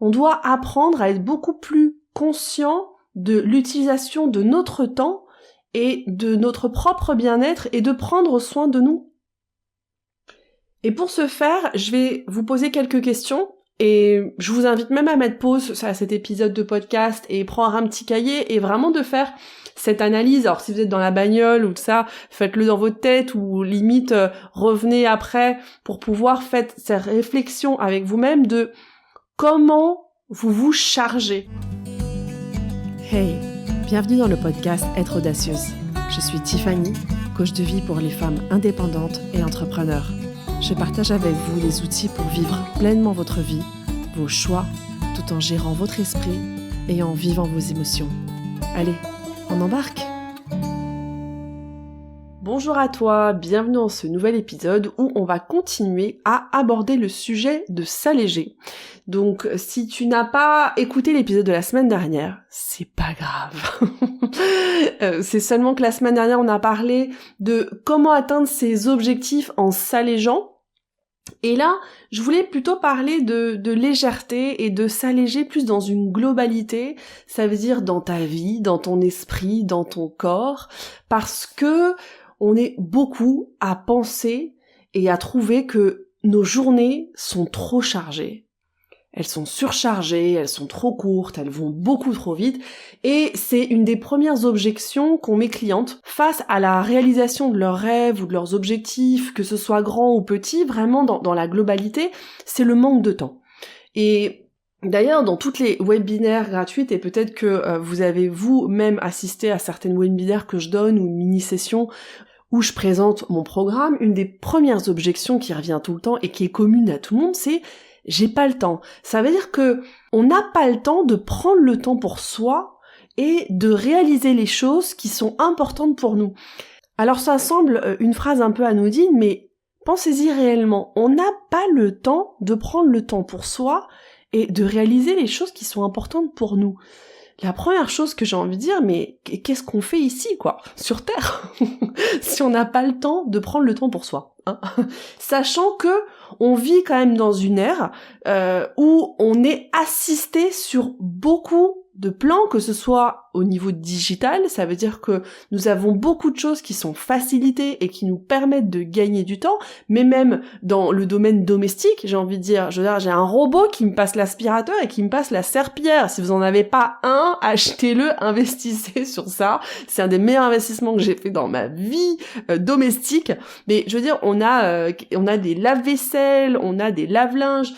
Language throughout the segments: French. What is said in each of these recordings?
on doit apprendre à être beaucoup plus conscient de l'utilisation de notre temps et de notre propre bien-être et de prendre soin de nous. Et pour ce faire, je vais vous poser quelques questions et je vous invite même à mettre pause à cet épisode de podcast et prendre un petit cahier et vraiment de faire cette analyse. Alors si vous êtes dans la bagnole ou tout ça, faites-le dans votre tête ou limite revenez après pour pouvoir faire cette réflexion avec vous-même de comment vous vous chargez. Hey, bienvenue dans le podcast Être audacieuse. Je suis Tiffany, coach de vie pour les femmes indépendantes et entrepreneurs. Je partage avec vous les outils pour vivre pleinement votre vie, vos choix, tout en gérant votre esprit et en vivant vos émotions. Allez, on embarque! Bonjour à toi, bienvenue dans ce nouvel épisode où on va continuer à aborder le sujet de s'alléger. Donc si tu n'as pas écouté l'épisode de la semaine dernière, c'est pas grave. C'est seulement que la semaine dernière on a parlé de comment atteindre ses objectifs en s'allégeant. Et là, je voulais plutôt parler de légèreté et de s'alléger plus dans une globalité, ça veut dire dans ta vie, dans ton esprit, dans ton corps, parce que on est beaucoup à penser et à trouver que nos journées sont trop chargées. Elles sont surchargées, elles sont trop courtes, elles vont beaucoup trop vite, et c'est une des premières objections qu'ont mes clientes face à la réalisation de leurs rêves ou de leurs objectifs, que ce soit grand ou petit, vraiment dans la globalité, c'est le manque de temps. Et d'ailleurs, dans toutes les webinaires gratuites, et peut-être que vous avez vous-même assisté à certaines webinaires que je donne, ou une mini-session où je présente mon programme, une des premières objections qui revient tout le temps et qui est commune à tout le monde, c'est j'ai pas le temps. Ça veut dire que on n'a pas le temps de prendre le temps pour soi et de réaliser les choses qui sont importantes pour nous. Alors ça semble une phrase un peu anodine, mais pensez-y réellement. On n'a pas le temps de prendre le temps pour soi et de réaliser les choses qui sont importantes pour nous. La première chose que j'ai envie de dire, mais qu'est-ce qu'on fait ici, quoi, sur Terre, si on n'a pas le temps de prendre le temps pour soi, hein. Sachant que on vit quand même dans une ère où on est assisté sur beaucoup de plans, que ce soit au niveau digital, ça veut dire que nous avons beaucoup de choses qui sont facilitées et qui nous permettent de gagner du temps, mais même dans le domaine domestique, j'ai envie de dire, j'ai un robot qui me passe l'aspirateur et qui me passe la serpillière. Si vous en avez pas un, achetez-le, investissez sur ça. C'est un des meilleurs investissements que j'ai fait dans ma vie domestique. Mais je veux dire, on a des lave-vaisselle, on a des lave-linges.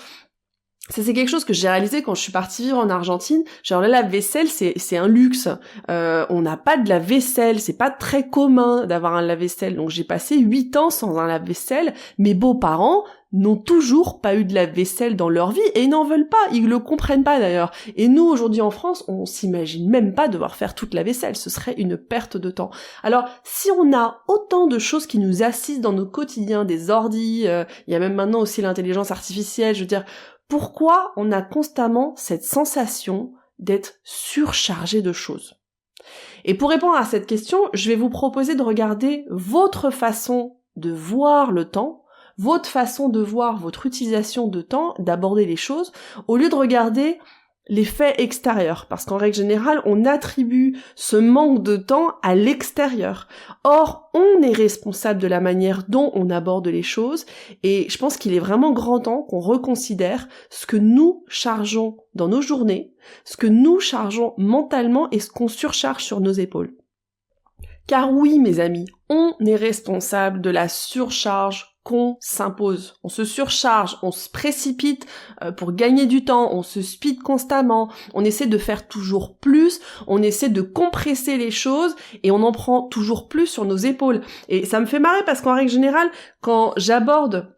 Ça, c'est quelque chose que j'ai réalisé quand je suis partie vivre en Argentine. Genre là, la vaisselle, c'est un luxe. On n'a pas de lave-vaisselle, c'est pas très commun d'avoir un lave-vaisselle. Donc j'ai passé 8 ans sans un lave-vaisselle. Mes beaux-parents n'ont toujours pas eu de lave-vaisselle dans leur vie et ils n'en veulent pas, ils le comprennent pas d'ailleurs. Et nous, aujourd'hui en France, on s'imagine même pas devoir faire toute la vaisselle, ce serait une perte de temps. Alors, si on a autant de choses qui nous assistent dans nos quotidiens, des ordis, il y a même maintenant aussi l'intelligence artificielle, je veux dire, pourquoi on a constamment cette sensation d'être surchargé de choses? Et pour répondre à cette question, je vais vous proposer de regarder votre façon de voir le temps, votre façon de voir votre utilisation de temps, d'aborder les choses, au lieu de regarder les faits extérieurs, parce qu'en règle générale, on attribue ce manque de temps à l'extérieur. Or, on est responsable de la manière dont on aborde les choses, et je pense qu'il est vraiment grand temps qu'on reconsidère ce que nous chargeons dans nos journées, ce que nous chargeons mentalement et ce qu'on surcharge sur nos épaules. Car oui, mes amis, on est responsable de la surcharge qu'on s'impose. On se surcharge, on se précipite pour gagner du temps, on se speed constamment, on essaie de faire toujours plus, on essaie de compresser les choses et on en prend toujours plus sur nos épaules. Et ça me fait marrer parce qu'en règle générale, quand j'aborde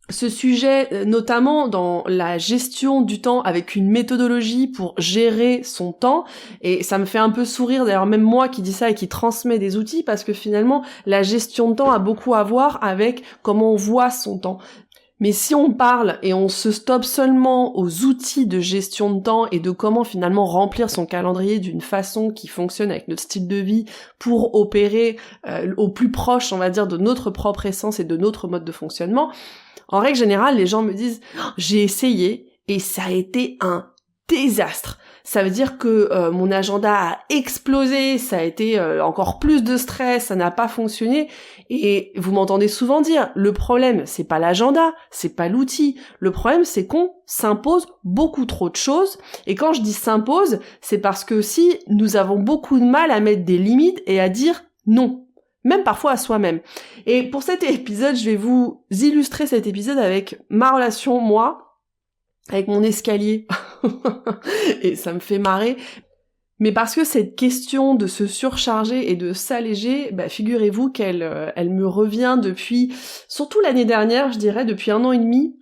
ce sujet, notamment dans la gestion du temps avec une méthodologie pour gérer son temps, et ça me fait un peu sourire d'ailleurs même moi qui dis ça et qui transmet des outils, parce que finalement la gestion de temps a beaucoup à voir avec comment on voit son temps. Mais si on parle et on se stoppe seulement aux outils de gestion de temps et de comment finalement remplir son calendrier d'une façon qui fonctionne avec notre style de vie pour opérer au plus proche, on va dire, de notre propre essence et de notre mode de fonctionnement, en règle générale, les gens me disent « J'ai essayé et ça a été un désastre. Ça veut dire que mon agenda a explosé, ça a été encore plus de stress, ça n'a pas fonctionné. Et vous m'entendez souvent dire, le problème, c'est pas l'agenda, c'est pas l'outil. Le problème, c'est qu'on s'impose beaucoup trop de choses. Et quand je dis s'impose, c'est parce que aussi, nous avons beaucoup de mal à mettre des limites et à dire non. Même parfois à soi-même. Et pour cet épisode, je vais vous illustrer cet épisode avec ma relation, moi, avec mon escalier. Et ça me fait marrer. Mais parce que cette question de se surcharger et de s'alléger, figurez-vous qu'elle elle me revient depuis, surtout l'année dernière, je dirais, depuis 1 an et demi,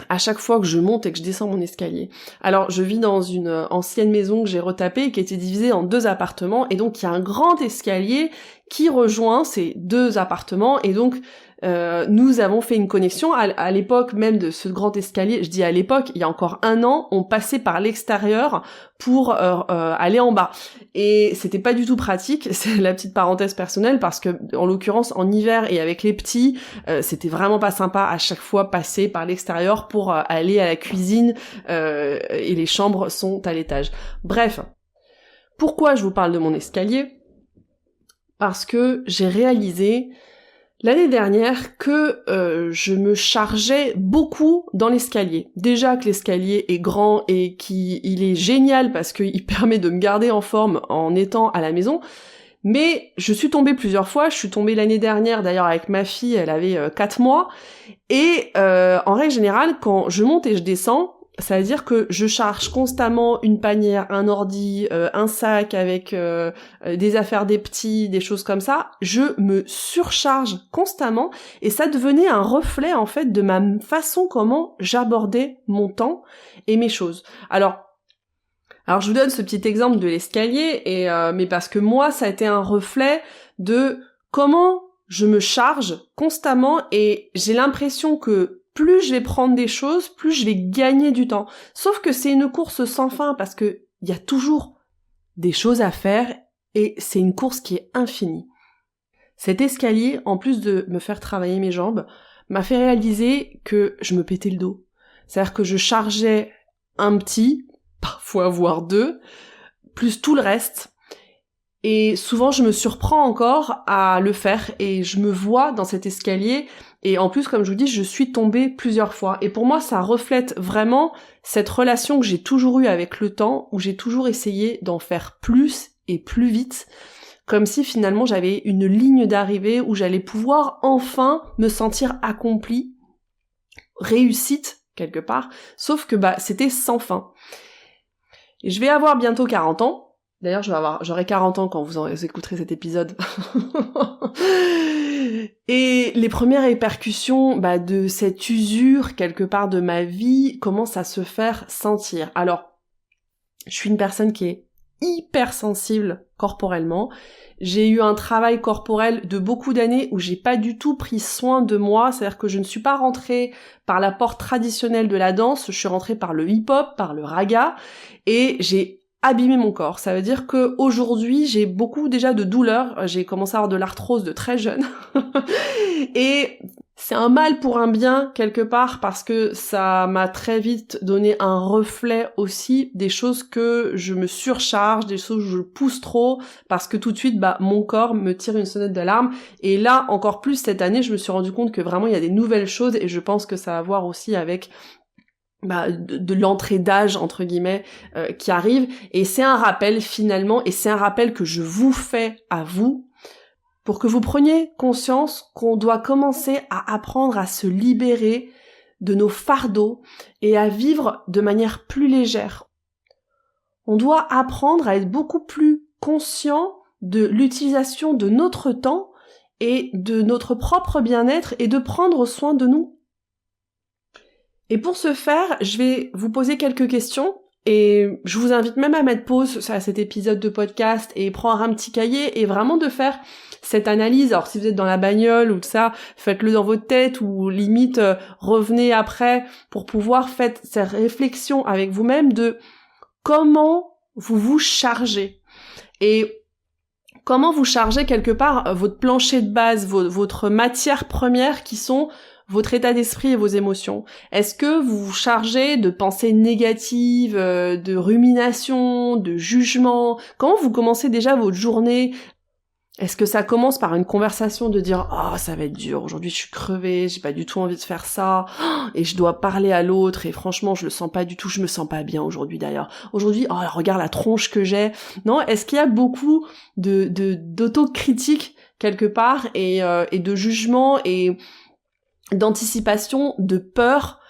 à chaque fois que je monte et que je descends mon escalier. Alors, je vis dans une ancienne maison que j'ai retapée et qui a été divisée en 2 appartements, et donc il y a un grand escalier qui rejoint ces 2 appartements, et donc nous avons fait une connexion. À l'époque même de ce grand escalier, je dis à l'époque, il y a encore 1 an, on passait par l'extérieur pour aller en bas. Et c'était pas du tout pratique, c'est la petite parenthèse personnelle, parce que en l'occurrence en hiver et avec les petits, c'était vraiment pas sympa à chaque fois passer par l'extérieur pour aller à la cuisine, et les chambres sont à l'étage. Bref, pourquoi je vous parle de mon escalier ? Parce que j'ai réalisé l'année dernière que je me chargeais beaucoup dans l'escalier. Déjà que l'escalier est grand et qu'il est génial parce qu'il permet de me garder en forme en étant à la maison, mais je suis tombée plusieurs fois. Je suis tombée l'année dernière d'ailleurs avec ma fille, elle avait 4 mois, et en règle générale, quand je monte et je descends, ça veut dire que je charge constamment une panière, un ordi, un sac avec des affaires des petits, des choses comme ça. Je me surcharge constamment et ça devenait un reflet en fait de ma façon comment j'abordais mon temps et mes choses. Alors je vous donne ce petit exemple de l'escalier, mais parce que moi ça a été un reflet de comment je me charge constamment et j'ai l'impression que plus je vais prendre des choses, plus je vais gagner du temps. Sauf que c'est une course sans fin parce que il y a toujours des choses à faire et c'est une course qui est infinie. Cet escalier, en plus de me faire travailler mes jambes, m'a fait réaliser que je me pétais le dos. C'est-à-dire que je chargeais un petit, parfois voire 2, plus tout le reste. Et souvent, je me surprends encore à le faire et je me vois dans cet escalier. Et en plus, comme je vous dis, je suis tombée plusieurs fois. Et pour moi, ça reflète vraiment cette relation que j'ai toujours eue avec le temps, où j'ai toujours essayé d'en faire plus et plus vite, comme si finalement j'avais une ligne d'arrivée où j'allais pouvoir enfin me sentir accomplie, réussite quelque part, sauf que c'était sans fin. Et je vais avoir bientôt 40 ans. D'ailleurs, j'aurai 40 ans quand vous écouterez cet épisode. Et les premières répercussions de cette usure quelque part de ma vie commencent à se faire sentir. Alors, je suis une personne qui est hyper sensible corporellement. J'ai eu un travail corporel de beaucoup d'années où j'ai pas du tout pris soin de moi, c'est-à-dire que je ne suis pas rentrée par la porte traditionnelle de la danse, je suis rentrée par le hip-hop, par le raga, et j'ai abîmer mon corps. Ça veut dire que aujourd'hui, j'ai beaucoup déjà de douleurs. J'ai commencé à avoir de l'arthrose de très jeune. Et c'est un mal pour un bien, quelque part, parce que ça m'a très vite donné un reflet aussi des choses que je me surcharge, des choses où je pousse trop, parce que tout de suite, mon corps me tire une sonnette d'alarme. Et là, encore plus cette année, je me suis rendu compte que vraiment, il y a des nouvelles choses, et je pense que ça va voir aussi avec de l'entrée d'âge entre guillemets qui arrive, et c'est un rappel finalement, et c'est un rappel que je vous fais à vous pour que vous preniez conscience qu'on doit commencer à apprendre à se libérer de nos fardeaux et à vivre de manière plus légère. On doit apprendre à être beaucoup plus conscient de l'utilisation de notre temps et de notre propre bien-être et de prendre soin de nous. Et pour ce faire, je vais vous poser quelques questions et je vous invite même à mettre pause à cet épisode de podcast et prendre un petit cahier et vraiment de faire cette analyse. Alors si vous êtes dans la bagnole ou tout ça, faites-le dans votre tête ou limite revenez après pour pouvoir faire cette réflexion avec vous-même de comment vous vous chargez et comment vous chargez quelque part votre plancher de base, votre matière première qui sont votre état d'esprit et vos émotions? Est-ce que vous vous chargez de pensées négatives, de rumination, de jugement? Comment vous commencez déjà votre journée? Est-ce que ça commence par une conversation de dire « Oh, ça va être dur, aujourd'hui je suis crevée, j'ai pas du tout envie de faire ça, et je dois parler à l'autre, et franchement je le sens pas du tout, je me sens pas bien aujourd'hui d'ailleurs. Aujourd'hui, oh regarde la tronche que j'ai. » Non, est-ce qu'il y a beaucoup d'autocritique quelque part, et de jugement, et d'anticipation, de peur?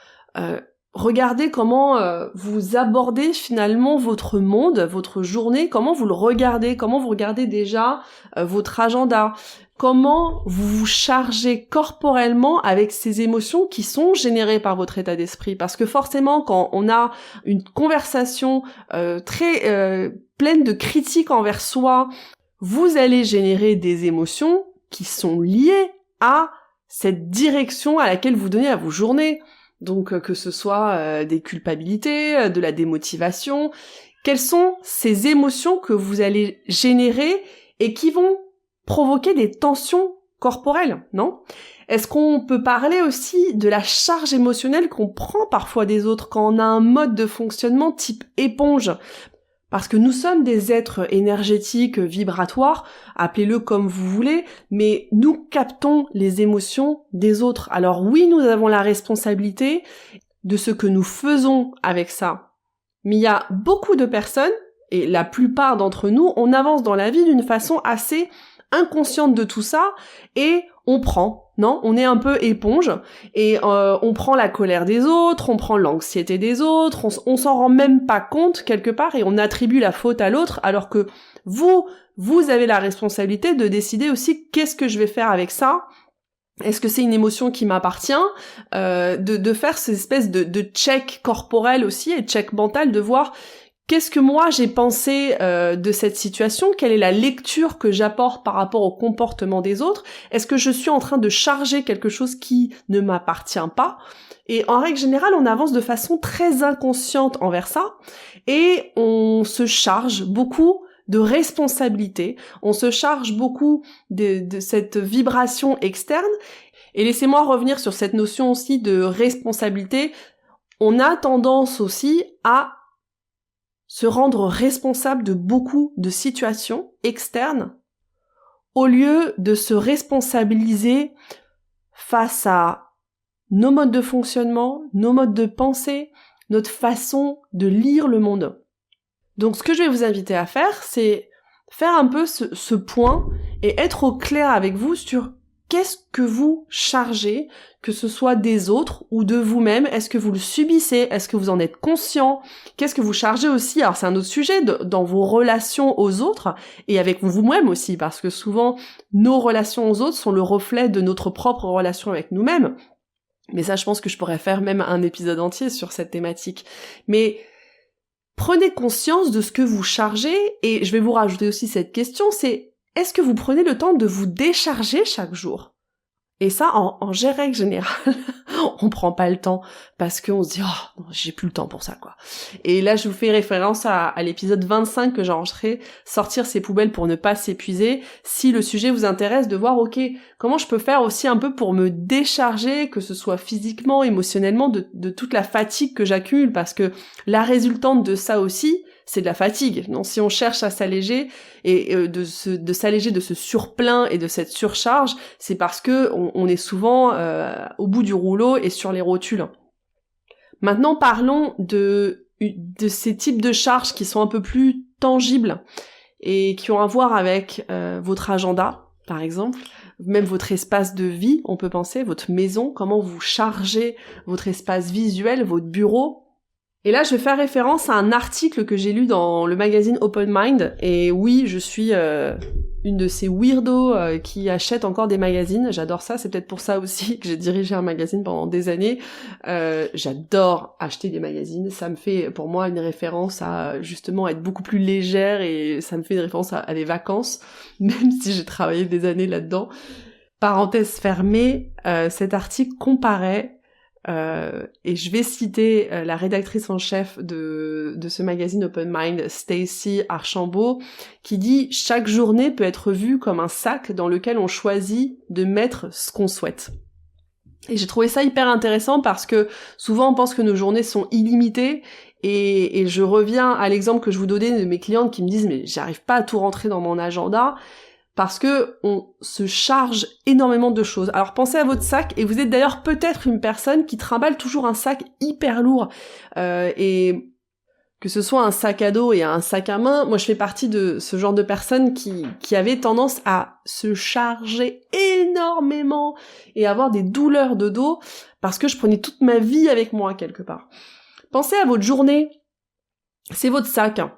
Regardez comment vous abordez finalement votre monde, votre journée, comment vous le regardez, comment vous regardez déjà votre agenda, comment vous vous chargez corporellement avec ces émotions qui sont générées par votre état d'esprit. Parce que forcément, quand on a une conversation très pleine de critiques envers soi, vous allez générer des émotions qui sont liées à cette direction à laquelle vous donnez à vos journées. Donc que ce soit des culpabilités, de la démotivation, quelles sont ces émotions que vous allez générer et qui vont provoquer des tensions corporelles, non? Est-ce qu'on peut parler aussi de la charge émotionnelle qu'on prend parfois des autres quand on a un mode de fonctionnement type éponge? Parce que nous sommes des êtres énergétiques, vibratoires, appelez-le comme vous voulez, mais nous captons les émotions des autres. Alors oui, nous avons la responsabilité de ce que nous faisons avec ça. Mais il y a beaucoup de personnes, et la plupart d'entre nous, on avance dans la vie d'une façon assez inconsciente de tout ça, et on prend, non? On est un peu éponge, et on prend la colère des autres, on prend l'anxiété des autres, on s'en rend même pas compte quelque part, et on attribue la faute à l'autre, alors que vous avez la responsabilité de décider aussi qu'est-ce que je vais faire avec ça. Est-ce que c'est une émotion qui m'appartient? De faire ces espèces de check corporel aussi, et check mental, de voir qu'est-ce que moi j'ai pensé de cette situation? Quelle est la lecture que j'apporte par rapport au comportement des autres? Est-ce que je suis en train de charger quelque chose qui ne m'appartient pas? Et en règle générale, on avance de façon très inconsciente envers ça, et on se charge beaucoup de responsabilité, on se charge beaucoup de cette vibration externe. Et laissez-moi revenir sur cette notion aussi de responsabilité. On a tendance aussi à se rendre responsable de beaucoup de situations externes au lieu de se responsabiliser face à nos modes de fonctionnement, nos modes de pensée, notre façon de lire le monde. Donc ce que je vais vous inviter à faire, c'est faire un peu ce point et être au clair avec vous sur qu'est-ce que vous chargez, que ce soit des autres ou de vous-même. Est-ce que vous le subissez? Est-ce que vous en êtes conscient? Qu'est-ce que vous chargez aussi? Alors c'est un autre sujet dans vos relations aux autres et avec vous-même aussi, parce que souvent nos relations aux autres sont le reflet de notre propre relation avec nous-mêmes. Mais ça, je pense que je pourrais faire même un épisode entier sur cette thématique. Mais prenez conscience de ce que vous chargez, et je vais vous rajouter aussi cette question, c'est est-ce que vous prenez le temps de vous décharger chaque jour? Et ça, en règle générale, on prend pas le temps, parce qu'on se dit « Oh, non, j'ai plus le temps pour ça, quoi ». Et là, je vous fais référence à l'épisode 25 que j'ai enregistré, « Sortir ses poubelles pour ne pas s'épuiser ». Si le sujet vous intéresse, de voir, ok, comment je peux faire aussi un peu pour me décharger, que ce soit physiquement, émotionnellement, de toute la fatigue que j'accumule, parce que la résultante de ça aussi, c'est de la fatigue. Donc si on cherche à s'alléger et de s'alléger de ce surplein et de cette surcharge, c'est parce que on est souvent au bout du rouleau et sur les rotules. Maintenant, parlons de ces types de charges qui sont un peu plus tangibles et qui ont à voir avec votre agenda, par exemple, même votre espace de vie, on peut penser, votre maison, comment vous chargez votre espace visuel, votre bureau. Et là, je vais faire référence à un article que j'ai lu dans le magazine Open Mind. Et oui, je suis une de ces weirdos qui achètent encore des magazines. J'adore ça, c'est peut-être pour ça aussi que j'ai dirigé un magazine pendant des années. J'adore acheter des magazines. Ça me fait, pour moi, une référence à justement être beaucoup plus légère, et ça me fait une référence à des vacances, même si j'ai travaillé des années là-dedans. Parenthèse fermée, cet article comparait et je vais citer la rédactrice en chef de ce magazine Open Mind, Stacy Archambault, qui dit « Chaque journée peut être vue comme un sac dans lequel on choisit de mettre ce qu'on souhaite ». Et j'ai trouvé ça hyper intéressant parce que souvent on pense que nos journées sont illimitées et je reviens à l'exemple que je vous donnais de mes clientes qui me disent mais j'arrive pas à tout rentrer dans mon agenda parce que on se charge énormément de choses. Alors pensez à votre sac et vous êtes d'ailleurs peut-être une personne qui trimballe toujours un sac hyper lourd et que ce soit un sac à dos et un sac à main, moi je fais partie de ce genre de personnes qui avaient tendance à se charger énormément et avoir des douleurs de dos parce que je prenais toute ma vie avec moi quelque part. Pensez à votre journée, c'est votre sac, hein.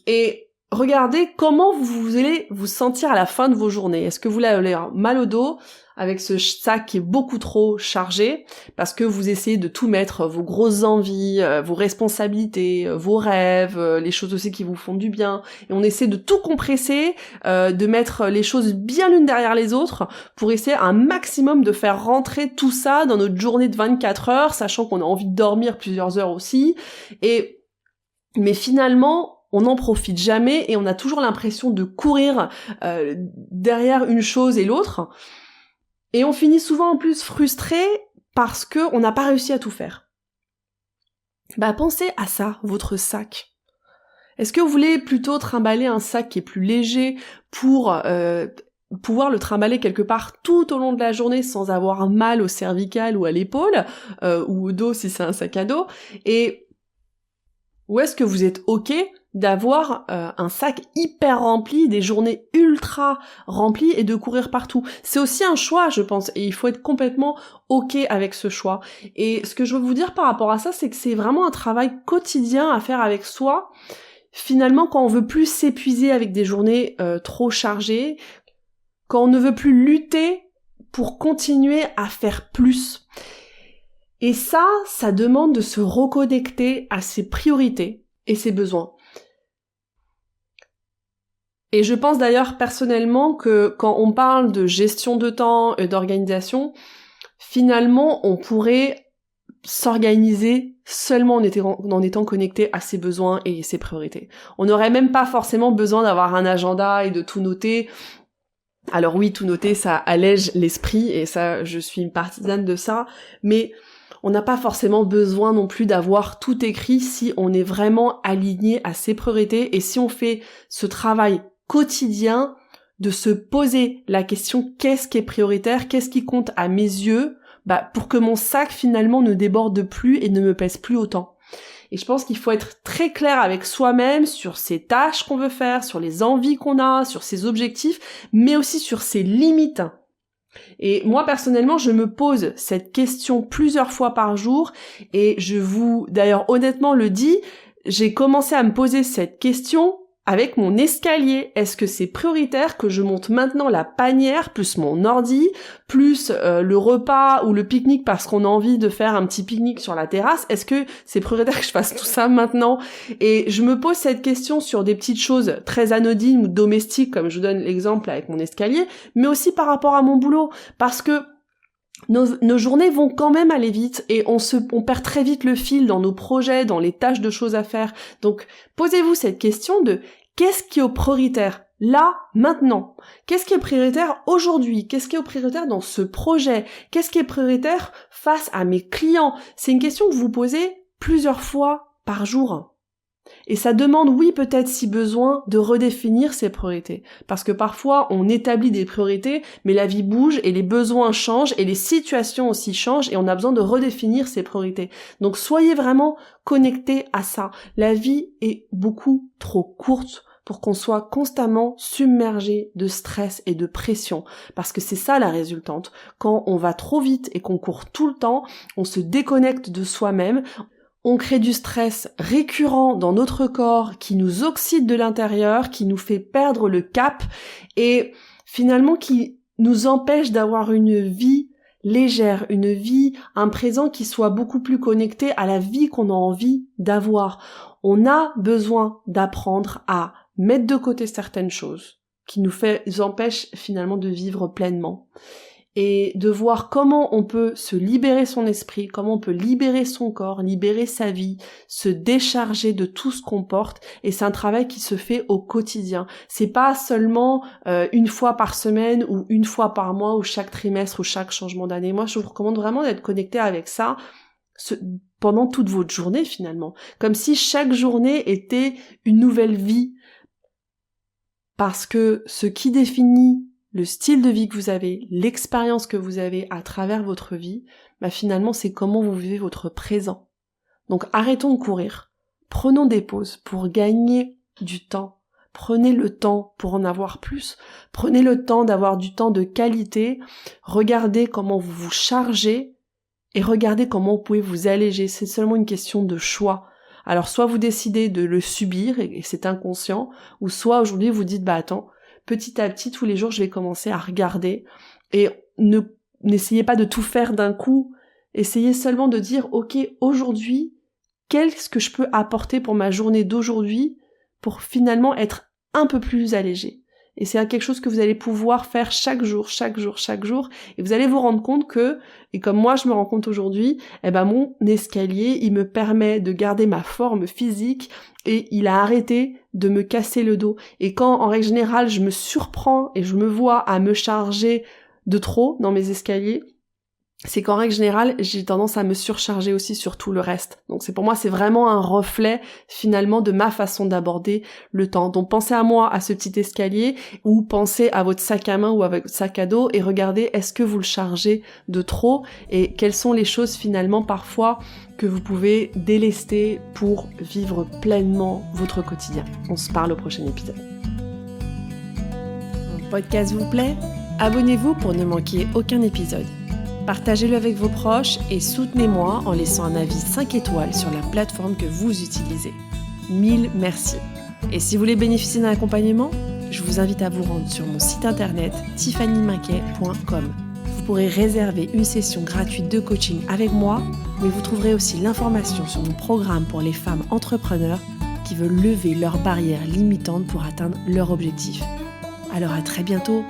Et regardez comment vous allez vous sentir à la fin de vos journées. Est-ce que vous allez avoir mal au dos avec ce sac qui est beaucoup trop chargé parce que vous essayez de tout mettre, vos grosses envies, vos responsabilités, vos rêves, les choses aussi qui vous font du bien, et on essaie de tout compresser, de mettre les choses bien l'une derrière les autres pour essayer un maximum de faire rentrer tout ça dans notre journée de 24 heures, sachant qu'on a envie de dormir plusieurs heures aussi, mais finalement on n'en profite jamais et on a toujours l'impression de courir derrière une chose et l'autre. Et on finit souvent en plus frustré parce que on n'a pas réussi à tout faire. Bah pensez à ça, votre sac. Est-ce que vous voulez plutôt trimballer un sac qui est plus léger pour pouvoir le trimballer quelque part tout au long de la journée sans avoir mal au cervical ou à l'épaule, ou au dos si c'est un sac à dos, ou est-ce que vous êtes ok d'avoir un sac hyper rempli, des journées ultra remplies et de courir partout? C'est aussi un choix, je pense, et il faut être complètement ok avec ce choix. Et ce que je veux vous dire par rapport à ça, c'est que c'est vraiment un travail quotidien à faire avec soi. Finalement, quand on veut plus s'épuiser avec des journées trop chargées, quand on ne veut plus lutter pour continuer à faire plus. Et ça demande de se reconnecter à ses priorités et ses besoins. Et je pense d'ailleurs personnellement que quand on parle de gestion de temps et d'organisation, finalement on pourrait s'organiser seulement en étant connecté à ses besoins et ses priorités. On n'aurait même pas forcément besoin d'avoir un agenda et de tout noter. Alors oui, tout noter, ça allège l'esprit, et ça, je suis une partisane de ça, mais on n'a pas forcément besoin non plus d'avoir tout écrit si on est vraiment aligné à ses priorités et si on fait ce travail quotidien de se poser la question qu'est-ce qui est prioritaire, qu'est-ce qui compte à mes yeux, pour que mon sac finalement ne déborde plus et ne me pèse plus autant. Et je pense qu'il faut être très clair avec soi-même sur ses tâches qu'on veut faire, sur les envies qu'on a, sur ses objectifs, mais aussi sur ses limites. Et moi personnellement, je me pose cette question plusieurs fois par jour, et je vous, d'ailleurs honnêtement le dis, j'ai commencé à me poser cette question avec mon escalier. Est-ce que c'est prioritaire que je monte maintenant la panière, plus mon ordi, plus le repas ou le pique-nique parce qu'on a envie de faire un petit pique-nique sur la terrasse? Est-ce que c'est prioritaire que je fasse tout ça maintenant? Et je me pose cette question sur des petites choses très anodines ou domestiques, comme je vous donne l'exemple avec mon escalier, mais aussi par rapport à mon boulot, parce que nos journées vont quand même aller vite et on perd très vite le fil dans nos projets, dans les tâches de choses à faire. Donc, posez-vous cette question de qu'est-ce qui est prioritaire là, maintenant? Qu'est-ce qui est prioritaire aujourd'hui? Qu'est-ce qui est prioritaire dans ce projet? Qu'est-ce qui est prioritaire face à mes clients? C'est une question que vous posez plusieurs fois par jour. Et ça demande, oui, peut-être si besoin, de redéfinir ses priorités. Parce que parfois, on établit des priorités, mais la vie bouge et les besoins changent et les situations aussi changent et on a besoin de redéfinir ses priorités. Donc soyez vraiment connectés à ça. La vie est beaucoup trop courte pour qu'on soit constamment submergé de stress et de pression. Parce que c'est ça la résultante. Quand on va trop vite et qu'on court tout le temps, on se déconnecte de soi-même. On crée du stress récurrent dans notre corps qui nous oxyde de l'intérieur, qui nous fait perdre le cap et finalement qui nous empêche d'avoir une vie légère, une vie, un présent qui soit beaucoup plus connecté à la vie qu'on a envie d'avoir. On a besoin d'apprendre à mettre de côté certaines choses qui nous empêchent finalement de vivre pleinement. et de voir comment on peut se libérer son esprit, comment on peut libérer son corps, libérer sa vie, se décharger de tout ce qu'on porte. Et c'est un travail qui se fait au quotidien. C'est pas seulement une fois par semaine ou une fois par mois ou chaque trimestre ou chaque changement d'année. Moi, je vous recommande vraiment d'être connecté avec ça pendant toute votre journée finalement. Comme si chaque journée était une nouvelle vie. Parce que ce qui définit le style de vie que vous avez, l'expérience que vous avez à travers votre vie, finalement c'est comment vous vivez votre présent. Donc arrêtons de courir, prenons des pauses pour gagner du temps, prenez le temps pour en avoir plus, prenez le temps d'avoir du temps de qualité, regardez comment vous vous chargez et regardez comment vous pouvez vous alléger, c'est seulement une question de choix. Alors soit vous décidez de le subir et c'est inconscient, ou soit aujourd'hui vous dites attends, petit à petit tous les jours je vais commencer à regarder et n'essayez pas de tout faire d'un coup, essayez seulement de dire ok aujourd'hui qu'est-ce que je peux apporter pour ma journée d'aujourd'hui pour finalement être un peu plus allégé. Et c'est quelque chose que vous allez pouvoir faire chaque jour, et vous allez vous rendre compte que, et comme moi je me rends compte aujourd'hui, mon escalier, il me permet de garder ma forme physique, et il a arrêté de me casser le dos. Et quand, en règle générale, je me surprends et je me vois à me charger de trop dans mes escaliers, c'est qu'en règle générale, j'ai tendance à me surcharger aussi sur tout le reste. Donc pour moi, c'est vraiment un reflet finalement de ma façon d'aborder le temps. Donc pensez à moi, à ce petit escalier, ou pensez à votre sac à main ou à votre sac à dos et regardez est-ce que vous le chargez de trop et quelles sont les choses finalement parfois que vous pouvez délester pour vivre pleinement votre quotidien. On se parle au prochain épisode. Mon podcast vous plaît ? Abonnez-vous pour ne manquer aucun épisode. Partagez-le avec vos proches et soutenez-moi en laissant un avis 5 étoiles sur la plateforme que vous utilisez. 1000 merci. Et si vous voulez bénéficier d'un accompagnement, je vous invite à vous rendre sur mon site internet tiffanymaquet.com. Vous pourrez réserver une session gratuite de coaching avec moi, mais vous trouverez aussi l'information sur mon programme pour les femmes entrepreneurs qui veulent lever leurs barrières limitantes pour atteindre leur objectif. Alors à très bientôt.